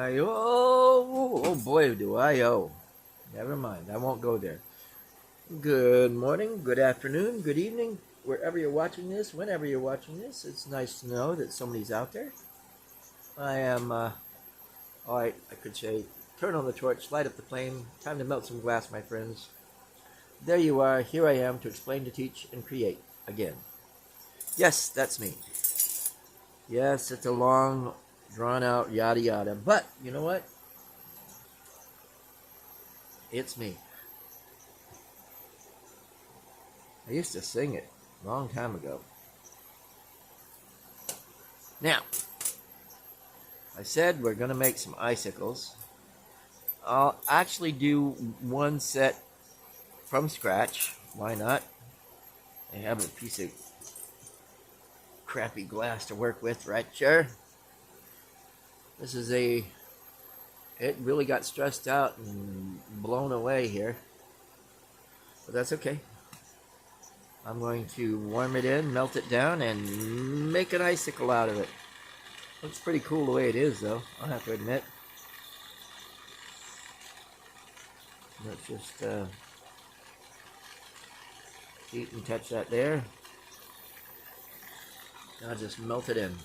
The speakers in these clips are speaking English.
I owe? Oh boy, do I owe. Never mind, I won't go there. Good morning, good afternoon, good evening, wherever you're watching this, whenever you're watching this. It's nice to know that somebody's out there. I am, I could say, turn on the torch, light up the flame. Time to melt some glass, my friends. There you are. Here I am to explain, to teach, and create again. Yes, that's me. Yes, it's a long, drawn-out yada yada. But, you know what? It's me. I used to sing it a long time ago. Now, I said we're going to make some icicles. I'll actually do one set from scratch. Why not? I have a piece of crappy glass to work with, right, sure? This is it really got stressed out and blown away here. But that's okay. I'm going to warm it in, melt it down, and make an icicle out of it. Looks pretty cool the way it is, though, I'll have to admit. Let's just heat and touch that there. Now just melt it in.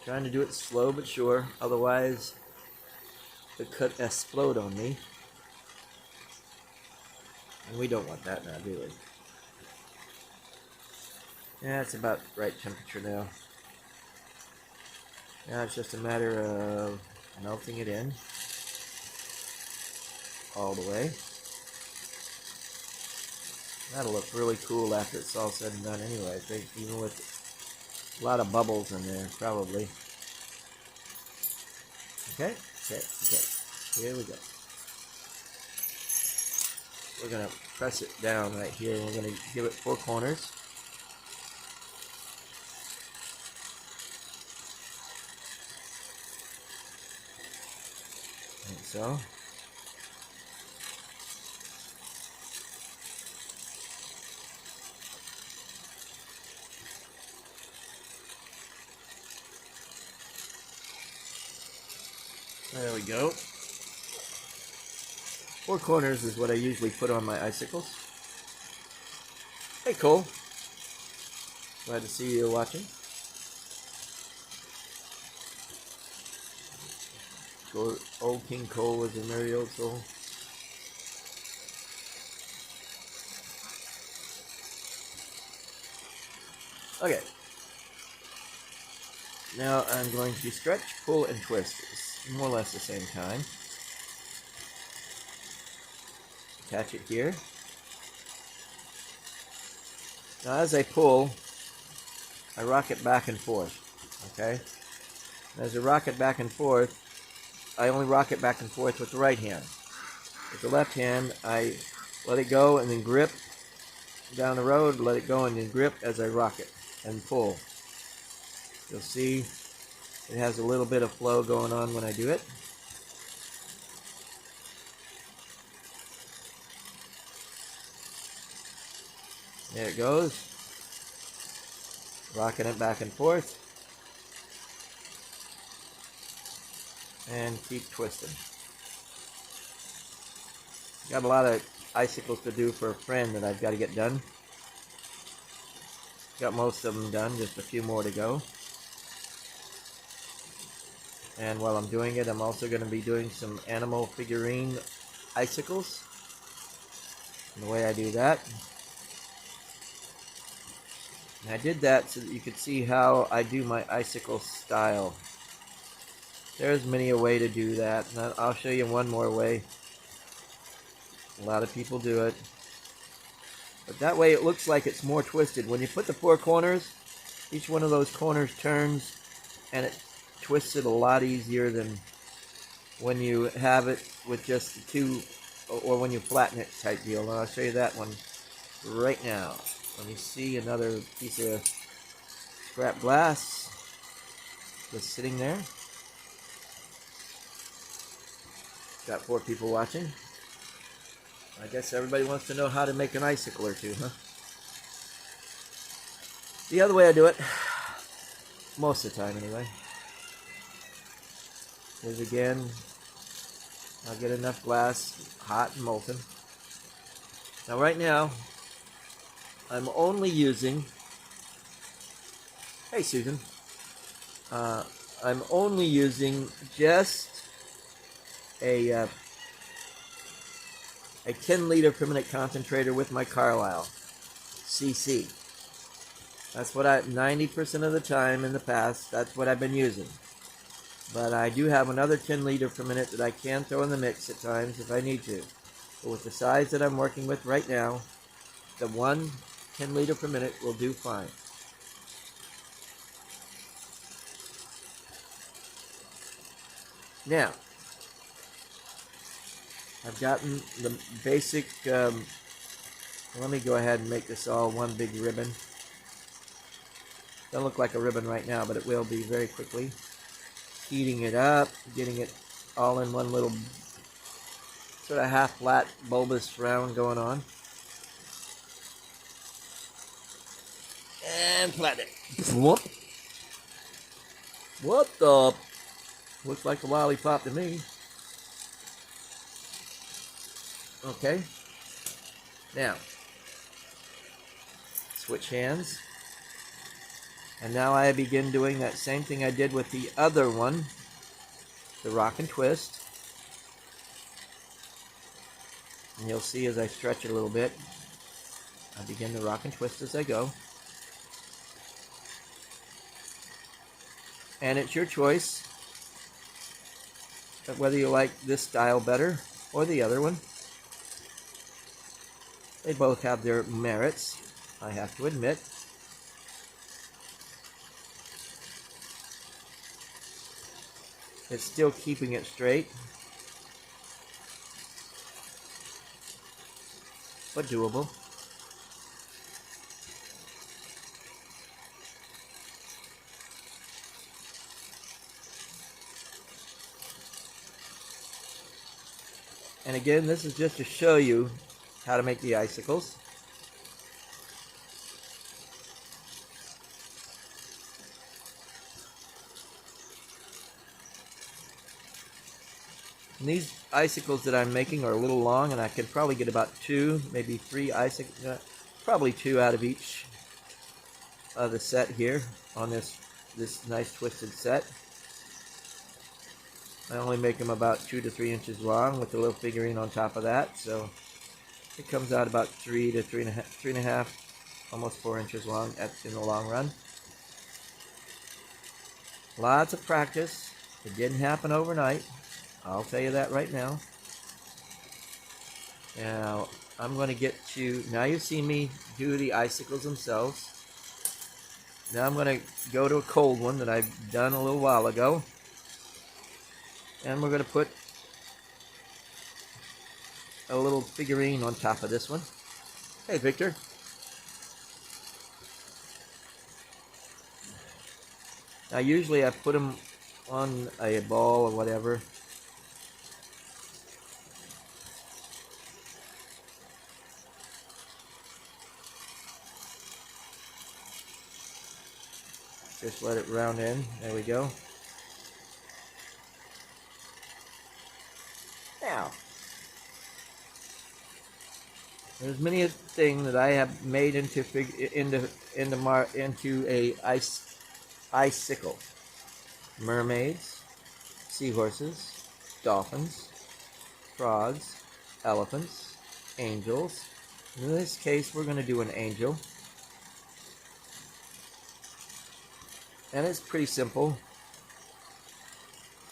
Trying to do it slow but sure, otherwise it could explode on me. And we don't want that now, do we? Yeah, it's about right temperature now. Now it's just a matter of melting it in all the way. That'll look really cool after it's all said and done anyway, I think, even with a lot of bubbles in there, probably. Okay. Here we go. We're going to press it down right here, and we're going to give it 4 corners. Like so. There we go. 4 corners is what I usually put on my icicles. Hey Cole. Glad to see you watching. Old King Cole was a merry old soul. Okay. Now I'm going to stretch, pull, and twist. It's more or less the same time. Attach it here. Now as I pull, I rock it back and forth. Okay? And as I rock it back and forth, I only rock it back and forth with the right hand. With the left hand, I let it go and then grip down the road, let it go and then grip as I rock it and pull. You'll see it has a little bit of flow going on when I do it. There it goes. Rocking it back and forth. And keep twisting. Got a lot of icicles to do for a friend that I've got to get done. Got most of them done, just a few more to go. And while I'm doing it, I'm also going to be doing some animal figurine icicles. And the way I do that, and I did that so that you could see how I do my icicle style. There's many a way to do that, and I'll show you one more way. A lot of people do it, but that way it looks like it's more twisted. When you put the 4 corners, each one of those corners turns, and it twists it a lot easier than when you have it with just the 2, or when you flatten it type deal. And I'll show you that one right now. Let me see another piece of scrap glass just sitting there. Got 4 people watching. I guess everybody wants to know how to make an icicle or two, huh? The other way I do it, Most of the time, anyway. Here's again. I'll get enough glass, hot and molten. Now, right now, I'm only using. Hey, Susan. I'm only using just a 10-liter per minute concentrator with my Carlisle CC. That's what 90% of the time in the past, that's what I've been using. But I do have another 10-liter per minute that I can throw in the mix at times if I need to. But with the size that I'm working with right now, the one 10-liter per minute will do fine. Now, I've gotten the basic, let me go ahead and make this all one big ribbon. Doesn't look like a ribbon right now, but it will be very quickly. Heating it up, getting it all in one little sort of half flat bulbous round going on. And flatten it. Whoop. What the? Looks like a lollipop to me. Okay. Now, switch hands. And now I begin doing that same thing I did with the other one, the rock and twist. And you'll see as I stretch it a little bit, I begin to rock and twist as I go. And it's your choice of whether you like this style better or the other one. They both have their merits, I have to admit. It's still keeping it straight, but doable. And again, this is just to show you how to make the icicles. And these icicles that I'm making are a little long, and I could probably get about 2, maybe 3 icicles, probably 2 out of each of the set here on this nice twisted set. I only make them about 2 to 3 inches long with a little figurine on top of that, so it comes out about 3 to 3.5, almost 4 inches long in the long run. Lots of practice. It didn't happen overnight. I'll tell you that right now. Now, I'm going to get to, now you've seen me do the icicles themselves. Now I'm going to go to a cold one that I've done a little while ago. And we're going to put a little figurine on top of this one. Hey, Victor. Now, usually I put them on a ball or whatever. Just let it round in. There we go. Now, there's many a thing that I have made into a icicle. Mermaids, seahorses, dolphins, frogs, elephants, angels. In this case, we're going to do an angel. And it's pretty simple.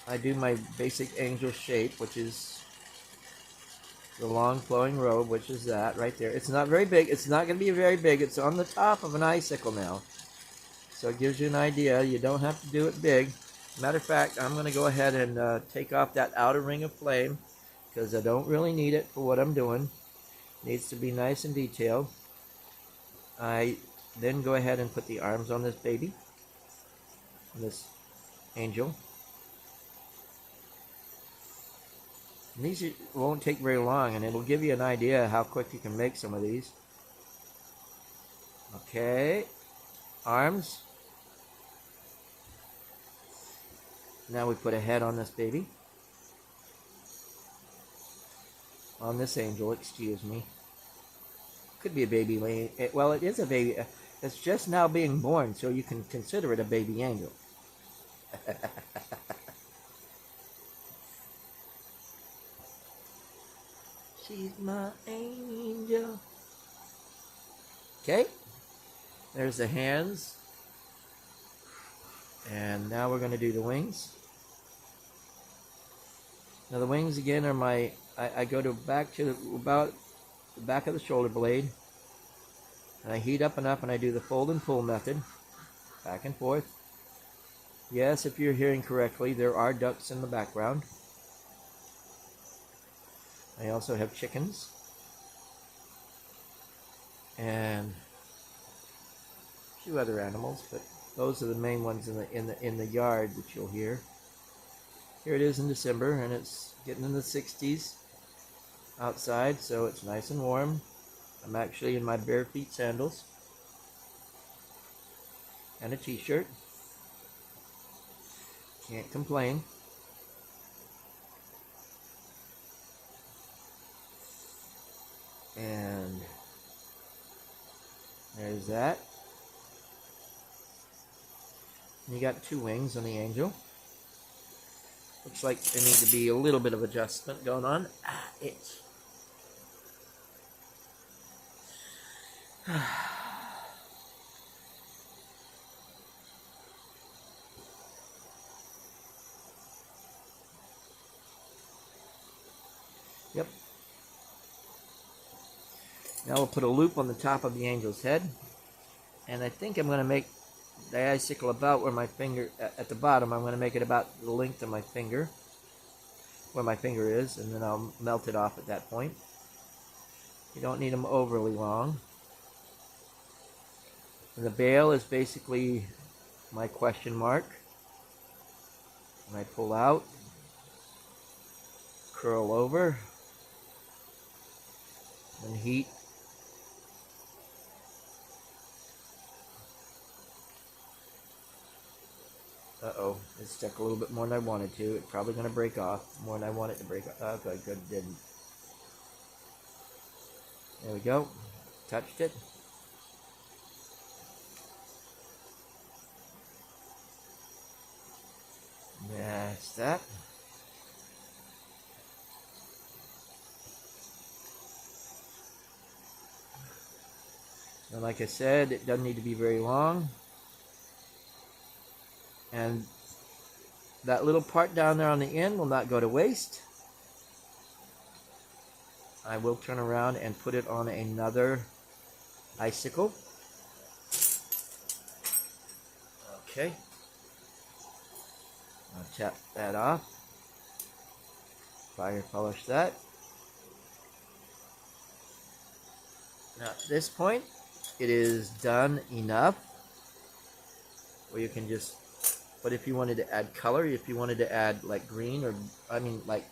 I do my basic angel shape, which is the long flowing robe, which is that right there. It's not very big. It's not going to be very big. It's on the top of an icicle now. So it gives you an idea. You don't have to do it big. Matter of fact, I'm going to go ahead and take off that outer ring of flame because I don't really need it for what I'm doing. It needs to be nice and detailed. I then go ahead and put the arms on this baby, on this angel. And these won't take very long, and it'll give you an idea how quick you can make some of these. Okay, arms. Now we put a head on this baby. On this angel, excuse me. Could be a baby laying. Well, it is a baby. It's just now being born, so you can consider it a baby angel. She's my angel. Okay. There's the hands. And now we're going to do the wings. Now the wings again are my, I go to back to about the back of the shoulder blade. And I heat up and up and I do the fold and pull method. Back and forth. Yes, if you're hearing correctly, there are ducks in the background. I also have chickens. And a few other animals, but those are the main ones in the yard that you'll hear. Here it is in December, and it's getting in the 60s outside, so it's nice and warm. I'm actually in my bare feet sandals and a t-shirt. Can't complain. And there's that. You got two wings on the angel. Looks like there needs to be a little bit of adjustment going on. Itch. Yep. Now we'll put a loop on the top of the angel's head. And I think I'm going to make the icicle about where my finger, at the bottom, I'm going to make it about the length of my finger, where my finger is, and then I'll melt it off at that point. You don't need them overly long. And the bail is basically my question mark. And I pull out, curl over, and heat. Uh-oh, it stuck a little bit more than I wanted to. It's probably going to break off more than I want it to break off. Okay, good, it didn't. There we go. Touched it. That's that. And like I said, it doesn't need to be very long. And that little part down there on the end will not go to waste. I will turn around and put it on another icicle. Okay. I'll tap that off. Fire polish that. Now at this point, it is done enough where you can just, but if you wanted to add color, if you wanted to add like green or, I mean like,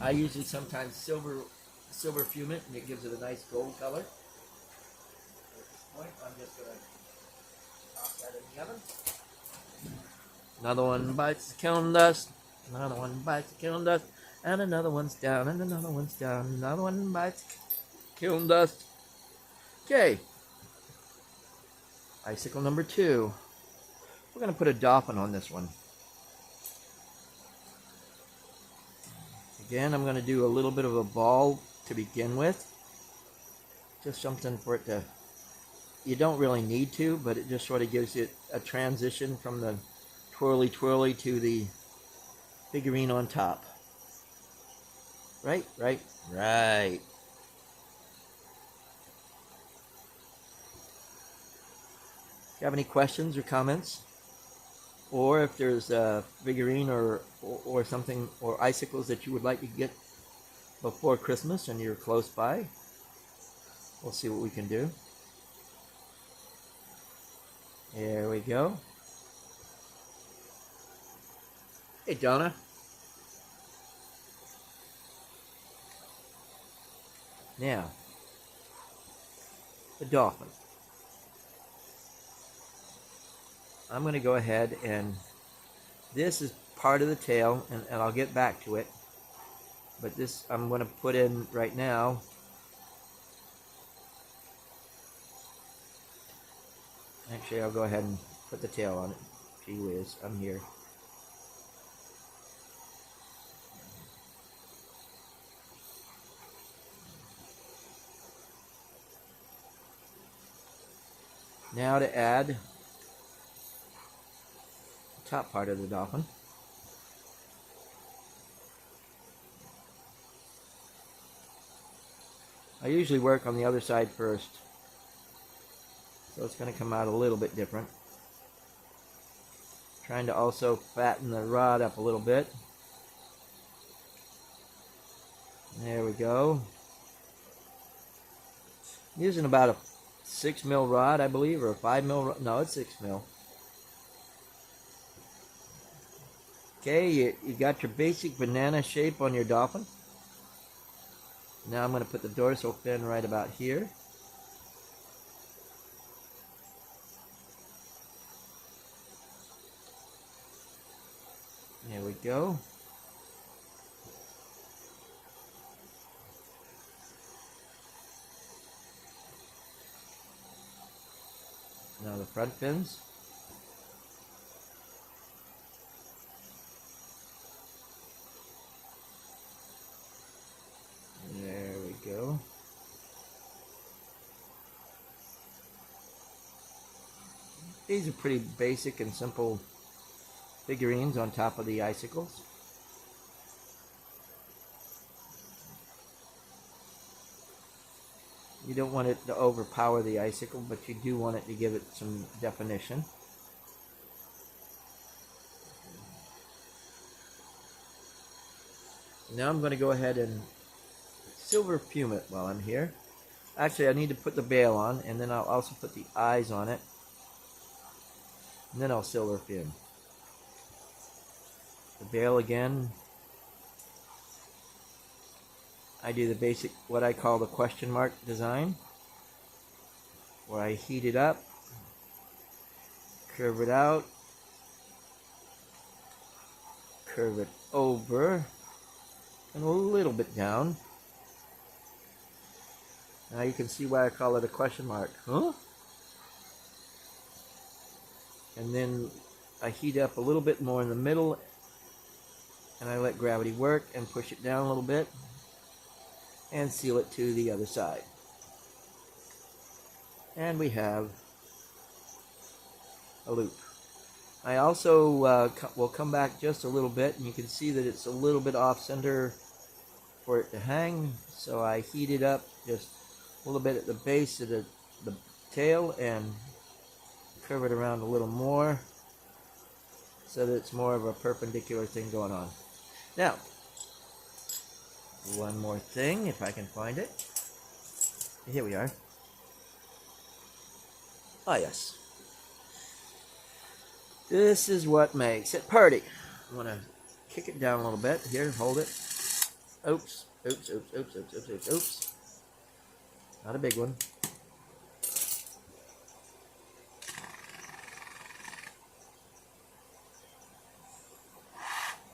I usually sometimes silver fumant, and it gives it a nice gold color. At this point, I'm just going to toss that in the oven. Another one bites the kiln dust, another one bites the kiln dust, and another one's down, and another one's down, another one bites kiln dust. Okay. Icicle number 2. We're going to put a dolphin on this one. Again, I'm going to do a little bit of a ball to begin with. Just something for it to, you don't really need to, but it just sort of gives it a transition from the twirly twirly to the figurine on top. Right, right, right. If you have any questions or comments, or if there's a figurine or something, or icicles that you would like to get before Christmas and you're close by, we'll see what we can do. There we go. Hey, Donna. Now, the dolphin. I'm going to go ahead and this is part of the tail, and I'll get back to it. But this I'm going to put in right now. Actually, I'll go ahead and put the tail on it. Gee whiz, I'm here. Now to add the top part of the dolphin. I usually work on the other side first, so it's going to come out a little bit different. Trying to also fatten the rod up a little bit. There we go. Using about a 6 mil rod, I believe, or a 5 mil rod. No, it's 6 mil. Okay, you got your basic banana shape on your dolphin. Now I'm going to put the dorsal fin right about here. There we go. Now the front fins. There we go. These are pretty basic and simple figurines on top of the icicles. You don't want it to overpower the icicle, but you do want it to give it some definition. Now I'm going to go ahead and silver fume it while I'm here. Actually, I need to put the bail on, and then I'll also put the eyes on it. And then I'll silver fume. The bail again. I do the basic, what I call the question mark design, where I heat it up, curve it out, curve it over, and a little bit down. Now you can see why I call it a question mark. Huh? And then I heat up a little bit more in the middle, and I let gravity work and push it down a little bit and seal it to the other side. And we have a loop. I also will come back just a little bit, and you can see that it's a little bit off center for it to hang, so I heat it up just a little bit at the base of the tail and curve it around a little more so that it's more of a perpendicular thing going on. Now, one more thing, if I can find it. Here we are. Ah, yes. This is what makes it pretty. I'm going to kick it down a little bit. Here, hold it. Oops, oops, oops, oops, oops, oops, oops, oops. Not a big one.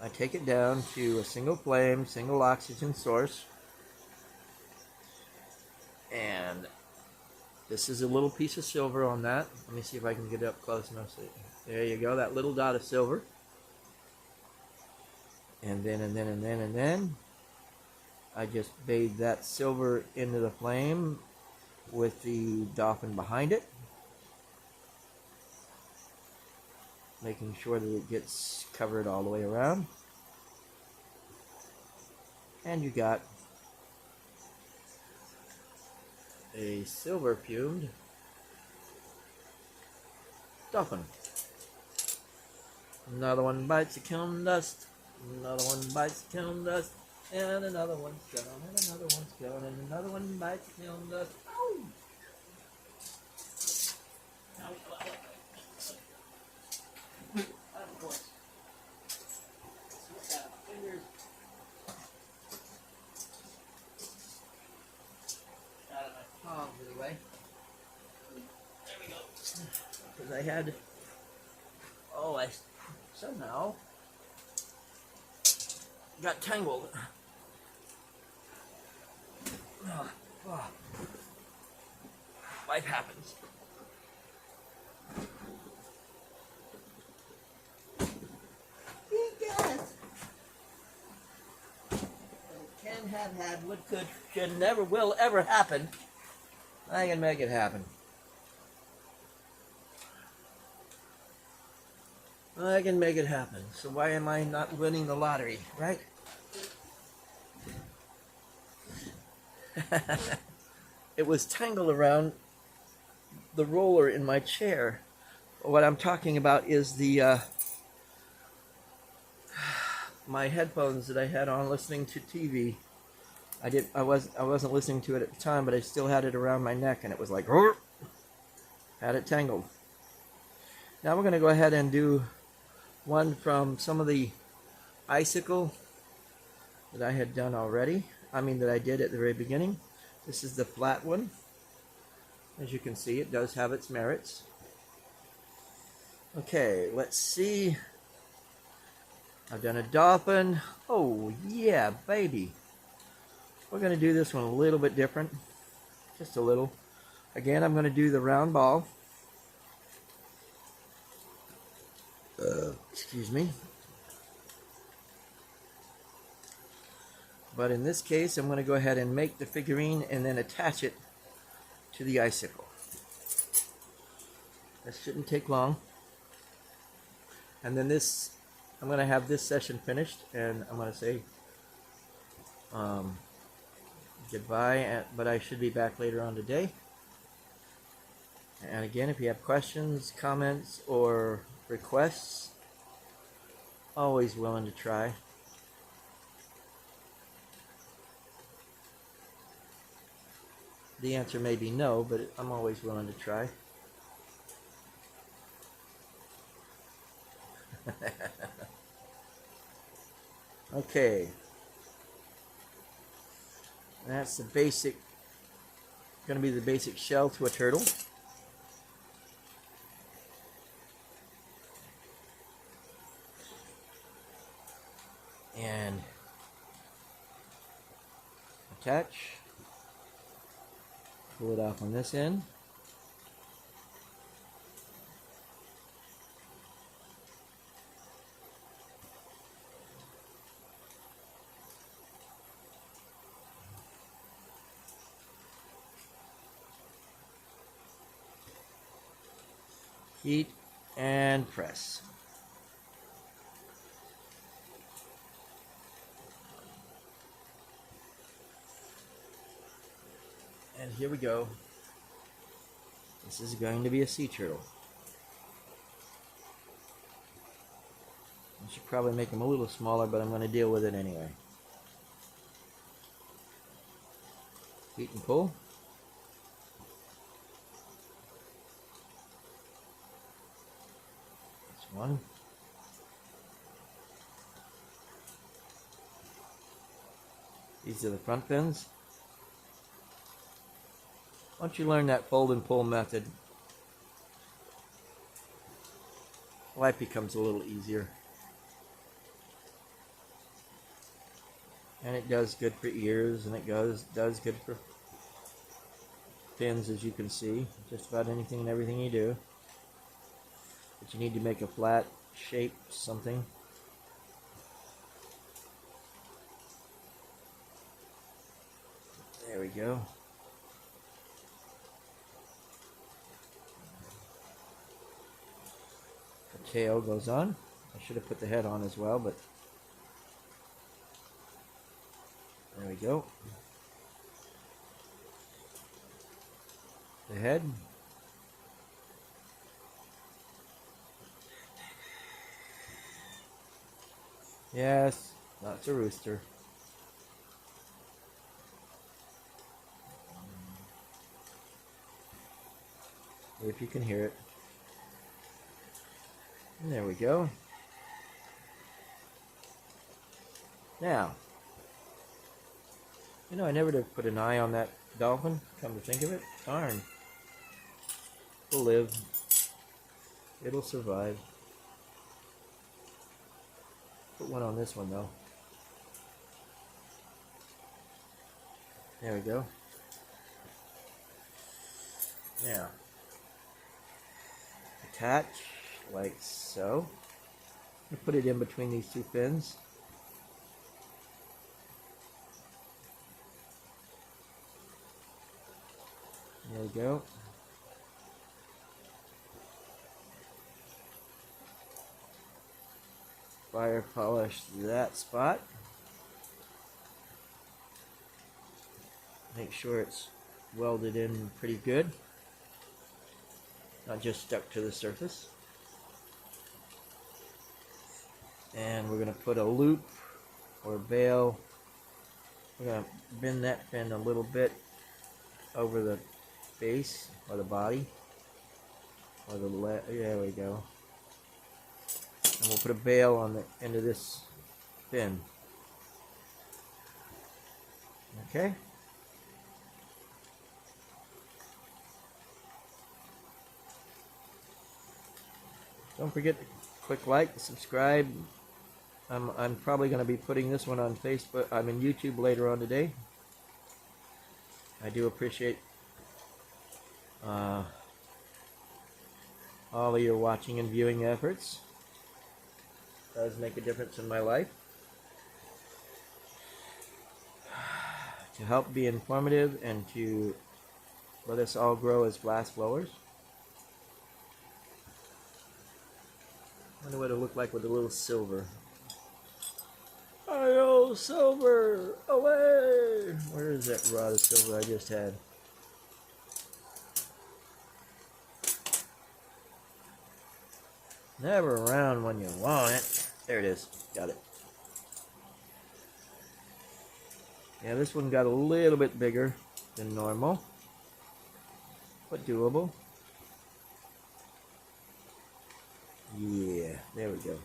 I take it down to a single flame, single oxygen source. And this is a little piece of silver on that. Let me see if I can get it up close enough. So there you go, that little dot of silver. And then, I just bathe that silver into the flame with the dolphin behind it, making sure that it gets covered all the way around. And you got a silver fumed dolphin. Another one bites the kiln dust, another one bites the kiln dust, and another one's gone, and another one's gone, and another one bites the kiln dust. Oh! Of course. Fingers out of my palms anyway. There we go. Because I had, I somehow got tangled. Life happens. Can have had, would, could, should, never will ever happen. I can make it happen. I can make it happen. So why am I not winning the lottery, right? It was tangled around the roller in my chair. What I'm talking about is the my headphones that I had on listening to TV. I wasn't listening to it at the time, but I still had it around my neck, and it was like, had it tangled. Now we're going to go ahead and do one from some of the Icicle that I had done already. That I did at the very beginning. This is the flat one. As you can see, it does have its merits. Okay, let's see. I've done a dolphin. Oh, yeah, baby. We're going to do this one a little bit different. Just a little. Again, I'm going to do the round ball. Excuse me. But in this case, I'm going to go ahead and make the figurine and then attach it to the icicle. That shouldn't take long. And then this, I'm going to have this session finished, and I'm going to say goodbye, but I should be back later on today. And again, if you have questions, comments, or requests, always willing to try. The answer may be no, but I'm always willing to try. Okay. That's the basic, going to be the basic shell to a turtle. And attach. Pull it off on this end. Heat and press. And here we go. This is going to be a sea turtle. I should probably make them a little smaller, but I'm going to deal with it anyway. Heat and pull. That's one. These are the front fins. Once you learn that fold and pull method, life becomes a little easier. And it does good for ears, and it does good for fins, as you can see. Just about anything and everything you do. But you need to make a flat shape, something. There we go. The tail goes on. I should have put the head on as well, but there we go. The head. Yes, that's a rooster. If you can hear it. And there we go. Now, you know, I never did put an eye on that dolphin, come to think of it. Darn. It'll live. It'll survive. Put one on this one, though. There we go. Now, attach like so. Put it in between these two fins. There we go. Fire polish that spot. Make sure it's welded in pretty good, not just stuck to the surface. And we're going to put a loop or bail. We're going to bend that fin a little bit over the base or the body or the there we go. And we'll put a bail on the end of this fin. Okay. Don't forget to click like, subscribe. I'm probably going to be putting this one on Facebook. I'm in YouTube later on today. I do appreciate all of your watching and viewing efforts. It does make a difference in my life. To help be informative and to let us all grow as glass blowers. I wonder what it'll look like with a little silver. Oh, silver! Away! Where is that rod of silver I just had? Never around when you want it. There it is. Got it. Yeah, this one got a little bit bigger than normal, but doable. Yeah, there we go.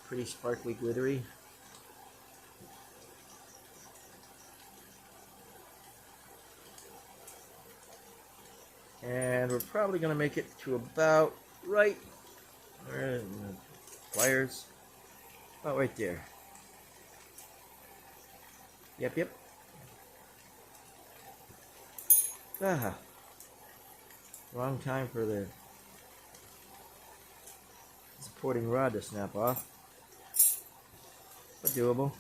Pretty sparkly, glittery. And we're probably going to make it to about right, where are the pliers? About right there. Yep. Ah, wrong time for the supporting rod to snap off, but doable.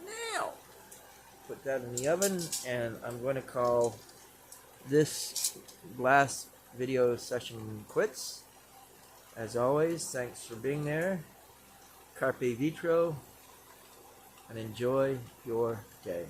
Now, put that in the oven, and I'm going to call this glass video session quits. As always, thanks for being there. Carpe vitro, and enjoy your day.